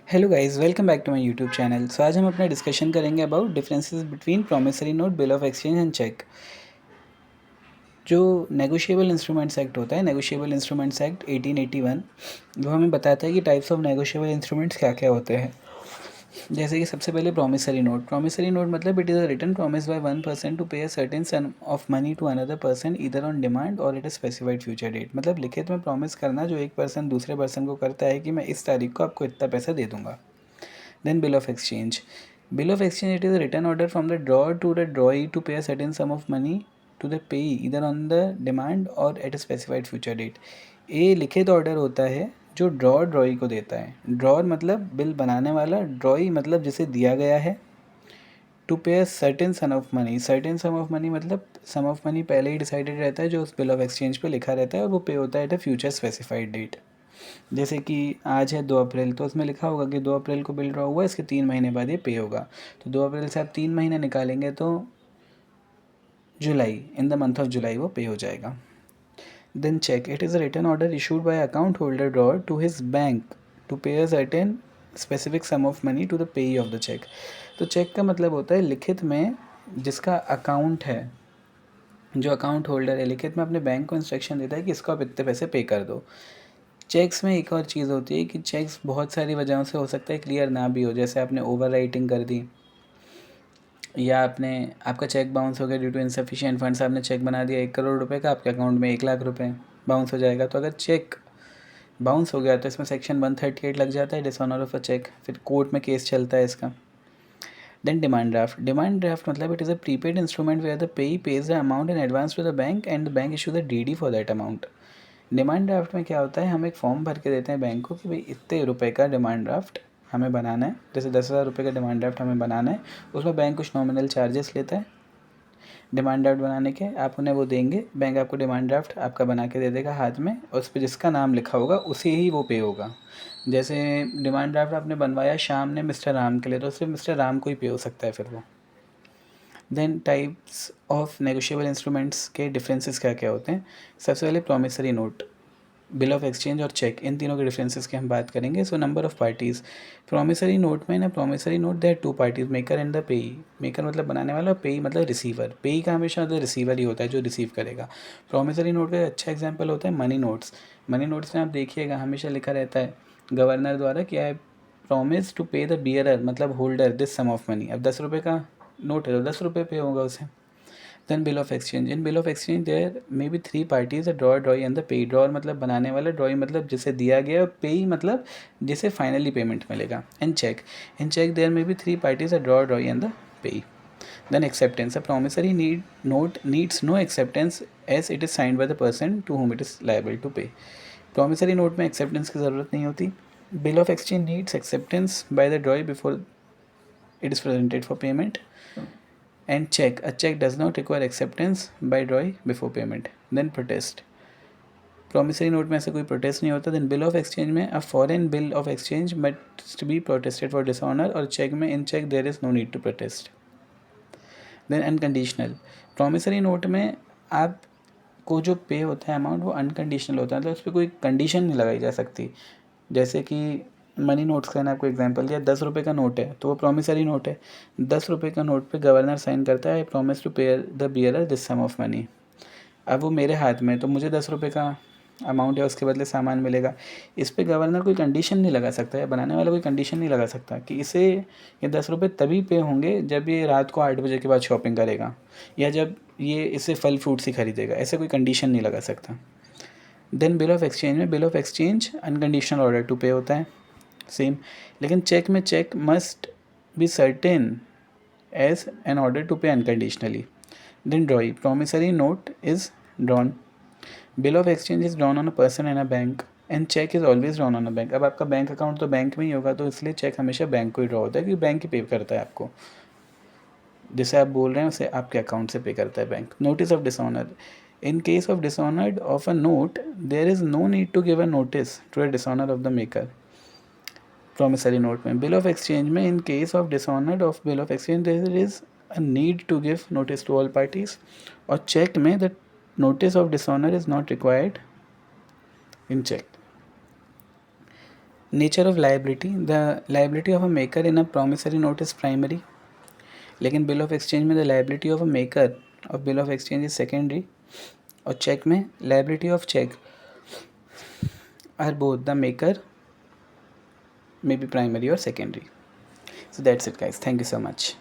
Hello guys, welcome back to my YouTube channel. So आज हम अपना डिस्कशन करेंगे about differences between promissory note, bill of exchange and cheque. जो negotiable instruments act होता है, negotiable instruments act 1881, वो हमें बताता है कि टाइप्स ऑफ नेगोशिएबल इंस्ट्रूमेंट्स क्या क्या होते हैं। जैसे कि सबसे पहले प्रॉमिसरी नोट। प्रॉमिसरी नोट मतलब it is a written promise by one person to pay a certain sum of money to another person either on demand और at a specified future date. मतलब लिखित में प्रॉमिस करना जो एक person दूसरे person को करता है कि मैं इस तारीख को आपको इतना पैसा दे दूंगा। Then bill of exchange. Bill of exchange, it is a written order from the drawer to the drawee to pay a certain sum of money to the payee either on the demand or at a specified future date. ये लिखित order होता है जो drawer ड्रॉई को देता है। Drawer मतलब bill बनाने वाला, ड्रॉई मतलब जिसे दिया गया है। To pay a certain sum of money, certain sum of money मतलब सम ऑफ मनी पहले ही डिसाइडेड रहता है जो उस बिल ऑफ एक्सचेंज पे लिखा रहता है और वो पे होता है at a future specified date. जैसे कि आज है 2 अप्रैल, तो उसमें लिखा होगा कि 2 अप्रैल को बिल ड्रॉ हुआ, इसके 3 महीने बाद ये पे होगा। तो 2 अप्रैल से आप 3 महीने निकालेंगे तो जुलाई, in the month of July वो पे हो जाएगा। Then cheque, it is a written order issued by account holder drawer to his bank to pay a certain specific sum of money to the payee of the cheque. तो cheque का मतलब होता है लिखित में जिसका अकाउंट है, जो अकाउंट होल्डर है, लिखित में अपने बैंक को इंस्ट्रक्शन देता है कि इसको आप इतने पैसे पे कर दो। चेक्स में एक और चीज़ होती है कि चेक्स बहुत सारी वजहों से हो सकता है क्लियर ना भी हो। जैसे आपने ओवर राइटिंग कर दी, या आपका चेक बाउंस हो गया ड्यू टू इनसफिशिएंट फंड्स। आपने चेक बना दिया 1 करोड़ रुपए का, आपके अकाउंट में 1 लाख रुपए बाउंस हो जाएगा। तो अगर चेक बाउंस हो गया तो इसमें सेक्शन 138 लग जाता है, डिसऑनर ऑफ अ चेक, फिर कोर्ट में केस चलता है इसका। Then demand draft. Demand draft मतलब it is a prepaid instrument where the payee pays the amount in advance to the bank and the bank issue the DD for that amount. Demand draft में क्या होता है, हम एक form भर के देते हैं बैंक को कि भाई इतने रुपए का डिमांड ड्राफ्ट हमें बनाना है। जैसे 10,000 रुपये का डिमांड ड्राफ्ट हमें बनाना है, उसमें बैंक कुछ नॉमिनल चार्जेस लेता है डिमांड ड्राफ्ट बनाने के। आप उन्हें वो देंगे, बैंक आपको डिमांड ड्राफ्ट आपका बना के दे देगा हाथ में, और उस पर जिसका नाम लिखा होगा उसे ही वो पे होगा। जैसे डिमांड ड्राफ्ट आपने बनवाया शाम ने मिस्टर राम के लिए, तो सिर्फ मिस्टर राम को ही पे हो सकता है फिर वो। Then types of negotiable instruments के डिफरेंसेस क्या क्या होते हैं। सबसे पहले promissory note, bill of exchange और चेक, इन तीनों के डिफरेंसेस की हम बात करेंगे। So number of parties. Promissory note में ना, promissory note there two parties, maker and the payee. Maker मतलब बनाने वाला, और पेई मतलब रिसीवर। पेई का हमेशा मतलब रिसीवर ही होता है जो रिसीव करेगा। प्रॉमिसरी नोट का अच्छा एग्जाम्पल होता है मनी नोट्स। मनी नोट्स में आप देखिएगा हमेशा लिखा रहता है गवर्नर द्वारा कि I promise to pay the bearer मतलब holder this sum of money. अब 10 रुपये का नोट है तो 10 रुपये पे होगा उसे। Then bill of exchange. In bill of exchange there may be three parties, a drawer, drawee and the payee. Drawer मतलब बनाने वाला, ड्रॉई मतलब जिसे दिया गया, और पेई मतलब जिसे फाइनली पेमेंट मिलेगा। And cheque, in cheque there may be three parties, a drawer, drawee and the payee. Then acceptance. A promissory note needs no acceptance as it is signed by the person to whom it is liable to pay. Promissory note में acceptance की ज़रूरत नहीं होती. Bill of exchange needs acceptance by the drawee before it is presented for payment. And check. A check does not require acceptance by drawee before payment. Then protest. Promissory note में ऐसा कोई protest नहीं होता। Then bill of exchange में, a foreign bill of exchange must be protested for dishonour, और cheque में, in cheque there is no need to protest. Then unconditional. Promissory note में आपको जो पे होता है अमाउंट वो अनकंडीशनल होता है, मतलब उस पर कोई कंडीशन नहीं लगाई जा सकती। जैसे कि मनी नोट्स का, आपको एग्जांपल दिया, 10 रुपये का नोट है तो वो प्रॉमिसरी नोट है। 10 रुपये का नोट पे गवर्नर साइन करता है, I promise to pay the bearer this sum of money. अब वो मेरे हाथ में, तो मुझे 10 रुपये का अमाउंट है, उसके बदले सामान मिलेगा। इस पे गवर्नर कोई कंडीशन नहीं लगा सकता है, बनाने वाला कोई कंडीशन नहीं लगा सकता कि इसे ये 10 रुपये तभी पे होंगे जब ये रात को 8 बजे के बाद शॉपिंग करेगा, या जब ये इसे फल फ्रूट्स ही खरीदेगा। ऐसे कोई कंडीशन नहीं लगा सकता। देन बिल ऑफ एक्सचेंज में, bill of exchange unconditional order to pay होता है सेम। लेकिन चेक में, cheque must be certain as an order to pay unconditionally. Then drawee, promissory note is drawn. Bill of exchange is drawn on a person and a bank, and check is always drawn on a bank. अब आपका bank account तो bank में ही होगा, तो इसलिए check हमेशा bank को ही draw होता है, क्योंकि बैंक ही पे करता है आपको। जिसे आप बोल रहे हैं उसे आपके अकाउंट से पे करता है bank. Notice of dishonour. In case of dishonoured of a note there is no need to give a notice to a dishonour of the maker. Promissory note में, बिल ऑफ एक्सचेंज में, in case of dishonoured of bill of exchange there is a need to give notice to all parties, और cheque में the notice of dishonor is not required in check. Nature of liability, the liability of a maker in a promissory note is primary, लेकिन bill of exchange में the liability of a maker of bill of exchange is secondary, और cheque में liability of cheque are both the maker may be primary or secondary. So that's it guys, thank you so much.